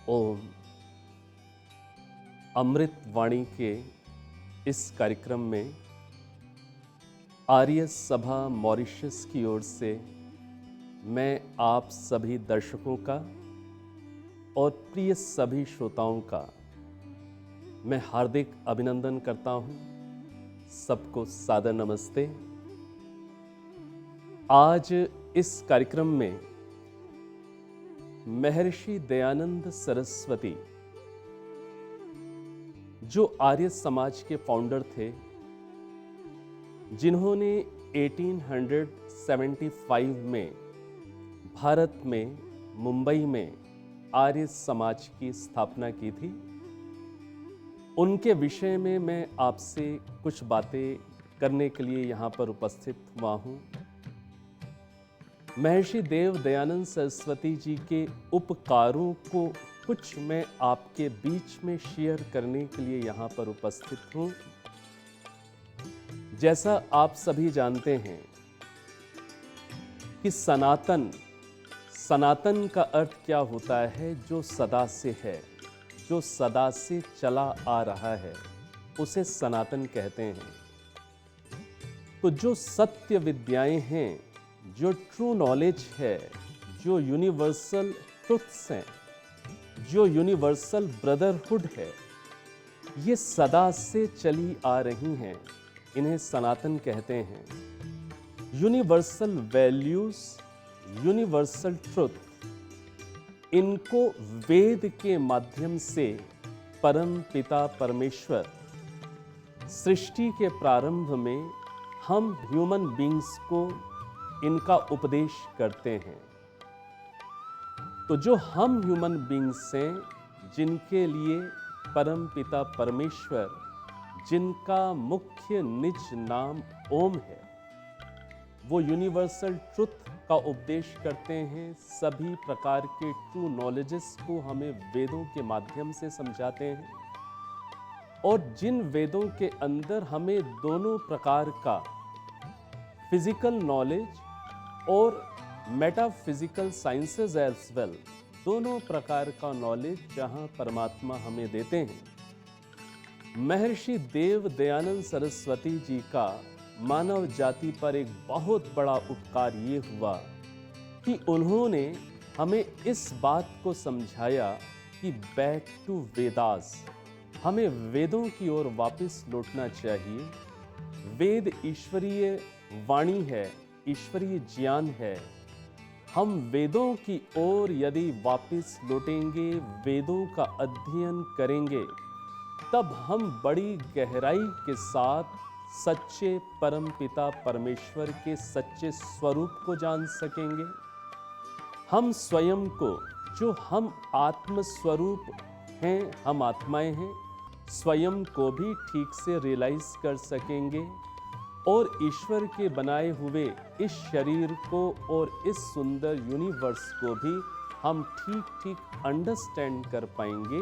ओम। अमृत वाणी के इस कार्यक्रम में आर्य सभा मॉरिशस की ओर से मैं आप सभी दर्शकों का और प्रिय सभी श्रोताओं का मैं हार्दिक अभिनंदन करता हूं। सबको सादर नमस्ते। आज इस कार्यक्रम में महर्षि दयानंद सरस्वती, जो आर्य समाज के फाउंडर थे, जिन्होंने 1875 में भारत में मुंबई में आर्य समाज की स्थापना की थी, उनके विषय में मैं आपसे कुछ बातें करने के लिए यहाँ पर उपस्थित हुआ हूँ। महर्षि देव दयानंद सरस्वती जी के उपकारों को कुछ मैं आपके बीच में शेयर करने के लिए यहाँ पर उपस्थित हूँ। जैसा आप सभी जानते हैं कि सनातन का अर्थ क्या होता है? जो सदा से है, जो सदा से चला आ रहा है, उसे सनातन कहते हैं। तो जो सत्य विद्याएं हैं, जो ट्रू नॉलेज है, जो यूनिवर्सल ट्रुथ्स हैं, जो यूनिवर्सल ब्रदरहुड है, ये सदा से चली आ रही हैं, इन्हें सनातन कहते हैं। यूनिवर्सल वैल्यूज, यूनिवर्सल ट्रुथ, इनको वेद के माध्यम से परम पिता परमेश्वर सृष्टि के प्रारंभ में हम ह्यूमन बींग्स को इनका उपदेश करते हैं। तो जो हम ह्यूमन बींग्स हैं, जिनके लिए परम पिता परमेश्वर, जिनका मुख्य निज नाम ओम है, वो यूनिवर्सल ट्रुथ का उपदेश करते हैं। सभी प्रकार के ट्रू नॉलेजेस को हमें वेदों के माध्यम से समझाते हैं, और जिन वेदों के अंदर हमें दोनों प्रकार का फिजिकल नॉलेज और मेटाफिजिकल साइंसेज एज वेल, दोनों प्रकार का नॉलेज जहां परमात्मा हमें देते हैं। महर्षि देव दयानंद सरस्वती जी का मानव जाति पर एक बहुत बड़ा उपकार ये हुआ कि उन्होंने हमें इस बात को समझाया कि बैक टू वेदास, हमें वेदों की ओर वापस लौटना चाहिए। वेद ईश्वरीय वाणी है, ईश्वरीय ज्ञान है। हम वेदों की ओर यदि वापस लौटेंगे, वेदों का अध्ययन करेंगे, तब हम बड़ी गहराई के साथ सच्चे परम पिता परमेश्वर के सच्चे स्वरूप को जान सकेंगे। हम स्वयं को, जो हम आत्म स्वरूप हैं, हम आत्माएं हैं, स्वयं को भी ठीक से रियलाइज कर सकेंगे, और ईश्वर के बनाए हुए इस शरीर को और इस सुंदर यूनिवर्स को भी हम ठीक ठीक अंडरस्टैंड कर पाएंगे।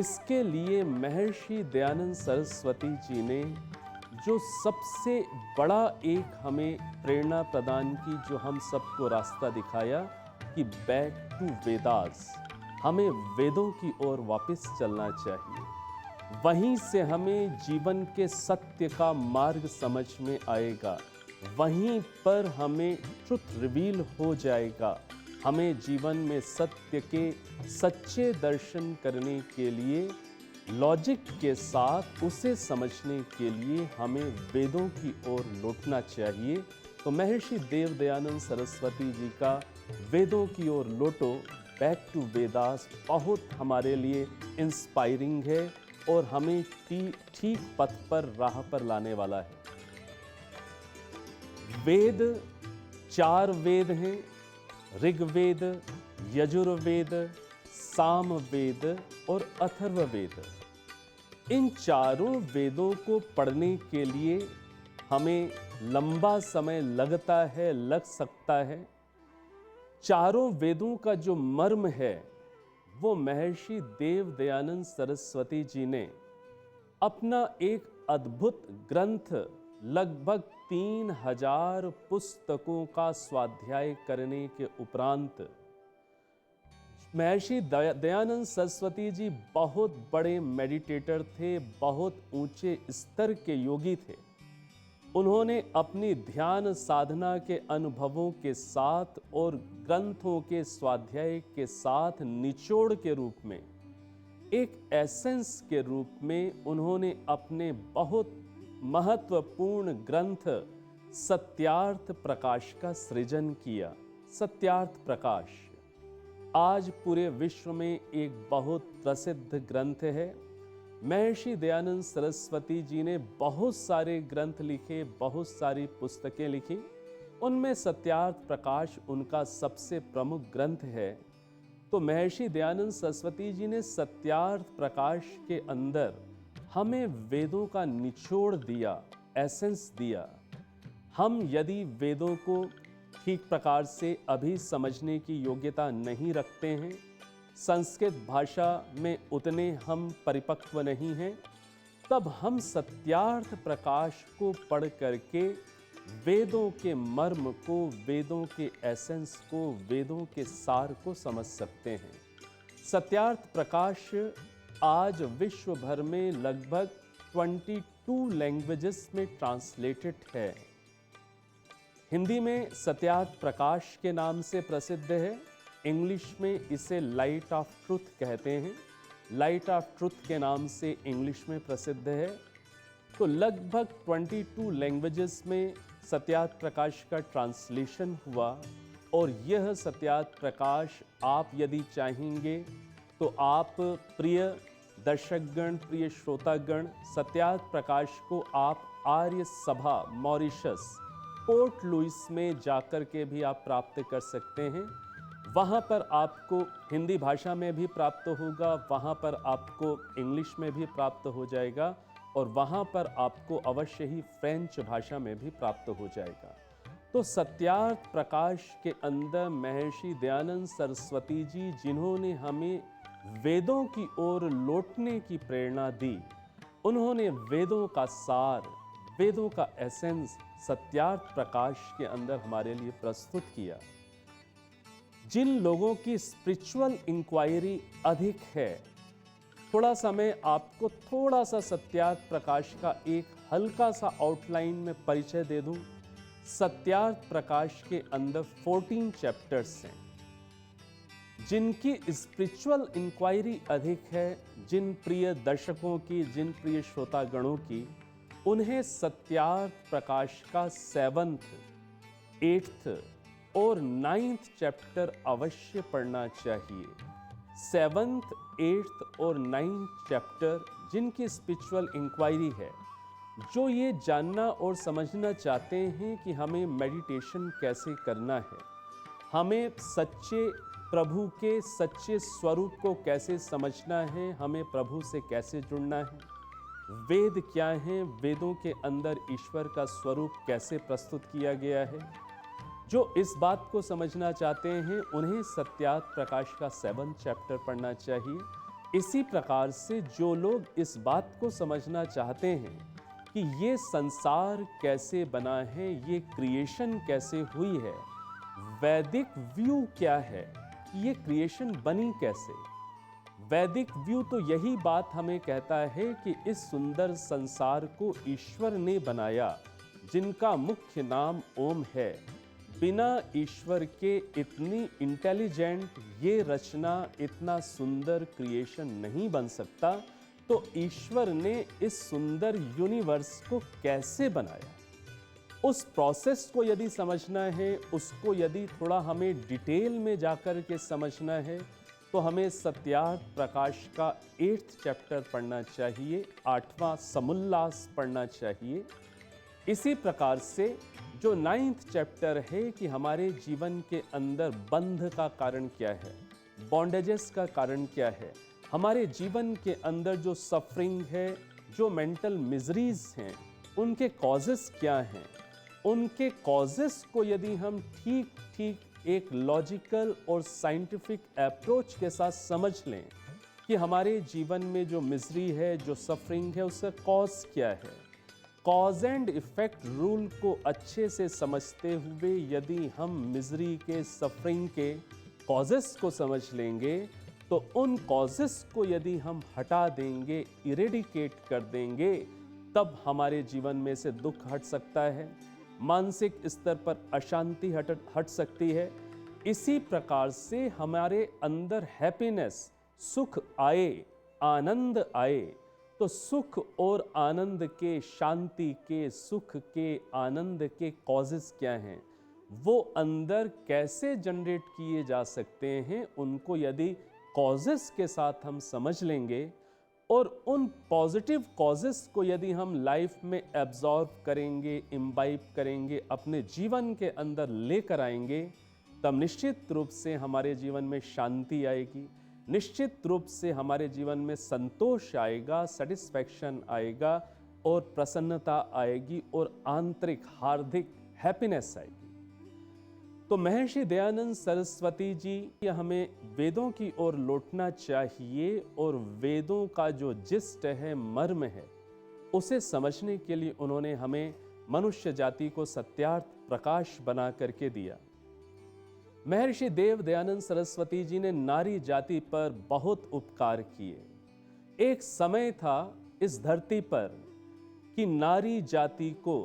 इसके लिए महर्षि दयानंद सरस्वती जी ने जो सबसे बड़ा एक हमें प्रेरणा प्रदान की, जो हम सबको रास्ता दिखाया कि बैक टू वेदास, हमें वेदों की ओर वापस चलना चाहिए। वहीं से हमें जीवन के सत्य का मार्ग समझ में आएगा, वहीं पर हमें ट्रुथ रिवील हो जाएगा। हमें जीवन में सत्य के सच्चे दर्शन करने के लिए, लॉजिक के साथ उसे समझने के लिए हमें वेदों की ओर लौटना चाहिए। तो महर्षि देव दयानंद सरस्वती जी का वेदों की ओर लौटो, बैक टू वेदास, बहुत हमारे लिए इंस्पायरिंग है और हमें ठीक पथ पर, राह पर लाने वाला है। वेद 4 वेद हैं: ऋग्वेद, यजुर्वेद, सामवेद और अथर्ववेद। इन चारों वेदों को पढ़ने के लिए हमें लंबा समय लगता है, लग सकता है। चारों वेदों का जो मर्म है, वो महर्षि देव दयानंद सरस्वती जी ने अपना एक अद्भुत ग्रंथ, लगभग 3000 पुस्तकों का स्वाध्याय करने के उपरांत महर्षि दयानंद सरस्वती जी बहुत बड़े मेडिटेटर थे, बहुत ऊंचे स्तर के योगी थे। उन्होंने अपनी ध्यान साधना के अनुभवों के साथ और ग्रंथों के स्वाध्याय के साथ निचोड़ के रूप में, एक एसेंस के रूप में उन्होंने अपने बहुत महत्वपूर्ण ग्रंथ सत्यार्थ प्रकाश का सृजन किया। सत्यार्थ प्रकाश आज पूरे विश्व में एक बहुत प्रसिद्ध ग्रंथ है। महर्षि दयानंद सरस्वती जी ने बहुत सारे ग्रंथ लिखे, बहुत सारी पुस्तकें लिखी, उनमें सत्यार्थ प्रकाश उनका सबसे प्रमुख ग्रंथ है। तो महर्षि दयानंद सरस्वती जी ने सत्यार्थ प्रकाश के अंदर हमें वेदों का निचोड़ दिया, एसेंस दिया। हम यदि वेदों को ठीक प्रकार से अभी समझने की योग्यता नहीं रखते हैं, संस्कृत भाषा में उतने हम परिपक्व नहीं हैं, तब हम सत्यार्थ प्रकाश को पढ़ करके वेदों के मर्म को, वेदों के एसेंस को, वेदों के सार को समझ सकते हैं। सत्यार्थ प्रकाश आज विश्व भर में लगभग 22 लैंग्वेजेस में ट्रांसलेटेड है। हिंदी में सत्यार्थ प्रकाश के नाम से प्रसिद्ध है, इंग्लिश में इसे लाइट ऑफ ट्रुथ कहते हैं, लाइट ऑफ ट्रुथ के नाम से इंग्लिश में प्रसिद्ध है। तो लगभग 22 लैंग्वेजेस में सत्यार्थ प्रकाश का ट्रांसलेशन हुआ और यह सत्यार्थ प्रकाश आप यदि चाहेंगे तो आप प्रिय दर्शकगण, प्रिय श्रोतागण, सत्यार्थ प्रकाश को आप आर्य सभा मॉरिशस पोर्ट लुइस में जाकर के भी आप प्राप्त कर सकते हैं। वहाँ पर आपको हिंदी भाषा में भी प्राप्त होगा, वहाँ पर आपको इंग्लिश में भी प्राप्त हो जाएगा और वहाँ पर आपको अवश्य ही फ्रेंच भाषा में भी प्राप्त हो जाएगा। तो सत्यार्थ प्रकाश के अंदर महर्षि दयानंद सरस्वती जी, जिन्होंने हमें वेदों की ओर लौटने की प्रेरणा दी, उन्होंने वेदों का सार, वेदों का एसेंस सत्यार्थ प्रकाश के अंदर हमारे लिए प्रस्तुत किया। जिन लोगों की स्पिरिचुअल इंक्वायरी अधिक है, थोड़ा सा मैं आपको थोड़ा सा सत्यार्थ प्रकाश का एक हल्का सा आउटलाइन में परिचय दे दूं। सत्यार्थ प्रकाश के अंदर 14 चैप्टर्स हैं। जिनकी स्पिरिचुअल इंक्वायरी अधिक है, जिन प्रिय दर्शकों की, जिन प्रिय श्रोतागणों की, उन्हें सत्यार्थ प्रकाश का 7th, 8th और 9th चैप्टर अवश्य पढ़ना चाहिए। 7th, 8th और 9th चैप्टर जिनकी स्पिरिचुअल इंक्वायरी है, जो ये जानना और समझना चाहते हैं कि हमें मेडिटेशन कैसे करना है, हमें सच्चे प्रभु के सच्चे स्वरूप को कैसे समझना है, हमें प्रभु से कैसे जुड़ना है, वेद क्या हैं, वेदों के अंदर ईश्वर का स्वरूप कैसे प्रस्तुत किया गया है, जो इस बात को समझना चाहते हैं उन्हें सत्यार्थ प्रकाश का 7th चैप्टर पढ़ना चाहिए। इसी प्रकार से जो लोग इस बात को समझना चाहते हैं कि ये संसार कैसे बना है, ये क्रिएशन कैसे हुई है, वैदिक व्यू क्या है, ये क्रिएशन बनी कैसे, वैदिक व्यू तो यही बात हमें कहता है कि इस सुंदर संसार को ईश्वर ने बनाया, जिनका मुख्य नाम ओम है। बिना ईश्वर के इतनी इंटेलिजेंट ये रचना, इतना सुंदर क्रिएशन नहीं बन सकता। तो ईश्वर ने इस सुंदर यूनिवर्स को कैसे बनाया, उस प्रोसेस को यदि समझना है, उसको यदि थोड़ा हमें डिटेल में जाकर के समझना है, तो हमें सत्यार्थ प्रकाश का 8th चैप्टर पढ़ना चाहिए, 8वां समुल्लास पढ़ना चाहिए। इसी प्रकार से जो 9th चैप्टर है कि हमारे जीवन के अंदर बंध का कारण क्या है, बॉन्डेजेस का कारण क्या है, हमारे जीवन के अंदर जो सफरिंग है, जो मेंटल मिजरीज हैं, उनके कॉजेस क्या हैं, उनके कॉजेस को यदि हम ठीक एक लॉजिकल और साइंटिफिक अप्रोच के साथ समझ लें कि हमारे जीवन में जो मिजरी है, जो सफरिंग है, उसका कॉज क्या है, कॉज एंड इफेक्ट रूल को अच्छे से समझते हुए यदि हम मिजरी के, सफरिंग के कॉजेस को समझ लेंगे तो उन कॉजेस को यदि हम हटा देंगे, इरेडिकेट कर देंगे, तब हमारे जीवन में से दुख हट सकता है, मानसिक स्तर पर अशांति हट सकती है। इसी प्रकार से हमारे अंदर हैप्पीनेस, सुख आए, आनंद आए, तो सुख और आनंद के, शांति के, सुख के, आनंद के कॉजेस क्या हैं, वो अंदर कैसे जनरेट किए जा सकते हैं, उनको यदि कॉजेस के साथ हम समझ लेंगे और उन पॉजिटिव कॉजेस को यदि हम लाइफ में एब्जॉर्ब करेंगे, इम्बाइब करेंगे, अपने जीवन के अंदर लेकर आएंगे, तब निश्चित रूप से हमारे जीवन में शांति आएगी, निश्चित रूप से हमारे जीवन में संतोष आएगा, सेटिस्फैक्शन आएगा और प्रसन्नता आएगी और आंतरिक हार्दिक हैप्पीनेस आएगी। तो महर्षि दयानंद सरस्वती जी हमें वेदों की ओर लौटना चाहिए और वेदों का जो जिस्ट है, मर्म है, उसे समझने के लिए उन्होंने हमें मनुष्य जाति को सत्यार्थ प्रकाश बना करके दिया। महर्षि देव दयानंद सरस्वती जी ने नारी जाति पर बहुत उपकार किए। एक समय था इस धरती पर कि नारी जाति को,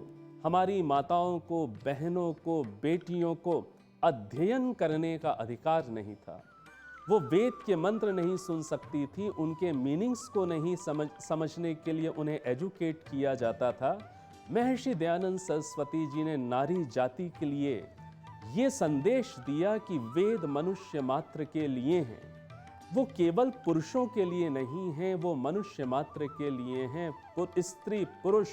हमारी माताओं को, बहनों को, बेटियों को अध्ययन करने का अधिकार नहीं था। वो वेद के मंत्र नहीं सुन सकती थी, उनके मीनिंग्स को नहीं समझने के लिए उन्हें एजुकेट किया जाता था। महर्षि दयानंद सरस्वती जी ने नारी जाति के लिए ये संदेश दिया कि वेद मनुष्य मात्र के लिए हैं, वो केवल पुरुषों के लिए नहीं हैं, वो मनुष्य मात्र के लिए हैं। स्त्री पुरुष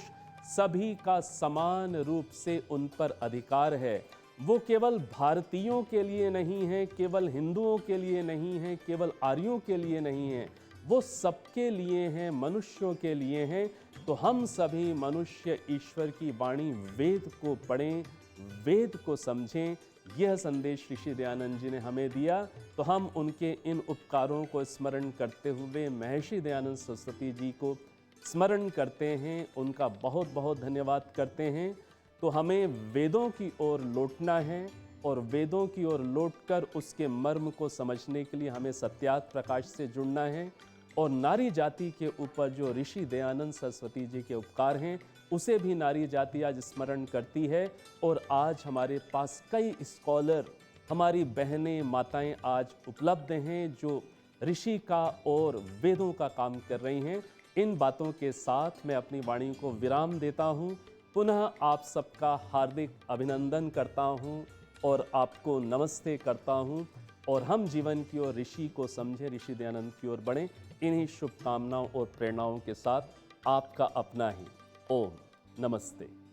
सभी का समान रूप से उन पर अधिकार है। वो केवल भारतीयों के लिए नहीं है, केवल हिंदुओं के लिए नहीं है, केवल आर्यों के लिए नहीं है, वो सबके लिए हैं, मनुष्यों के लिए हैं। तो हम सभी मनुष्य ईश्वर की वाणी वेद को पढ़ें, वेद को समझें। यह संदेश ऋषि दयानंद जी ने हमें दिया। तो हम उनके इन उपकारों को स्मरण करते हुए महर्षि दयानंद सरस्वती जी को स्मरण करते हैं, उनका बहुत बहुत धन्यवाद करते हैं। तो हमें वेदों की ओर लौटना है और वेदों की ओर लौटकर उसके मर्म को समझने के लिए हमें सत्यार्थ प्रकाश से जुड़ना है और नारी जाति के ऊपर जो ऋषि दयानंद सरस्वती जी के उपकार हैं, उसे भी नारी जाति आज स्मरण करती है। और आज हमारे पास कई स्कॉलर, हमारी बहनें, माताएं आज उपलब्ध हैं जो ऋषि का और वेदों का काम कर रही हैं। इन बातों के साथ मैं अपनी वाणी को विराम देता हूं। पुनः आप सबका हार्दिक अभिनंदन करता हूं और आपको नमस्ते करता हूं और हम जीवन की ओर ऋषि को समझे, ऋषि दयानंद की ओर बढ़ें। इन्हीं शुभकामनाओं और प्रेरणाओं के साथ आपका अपना ही ओम नमस्ते।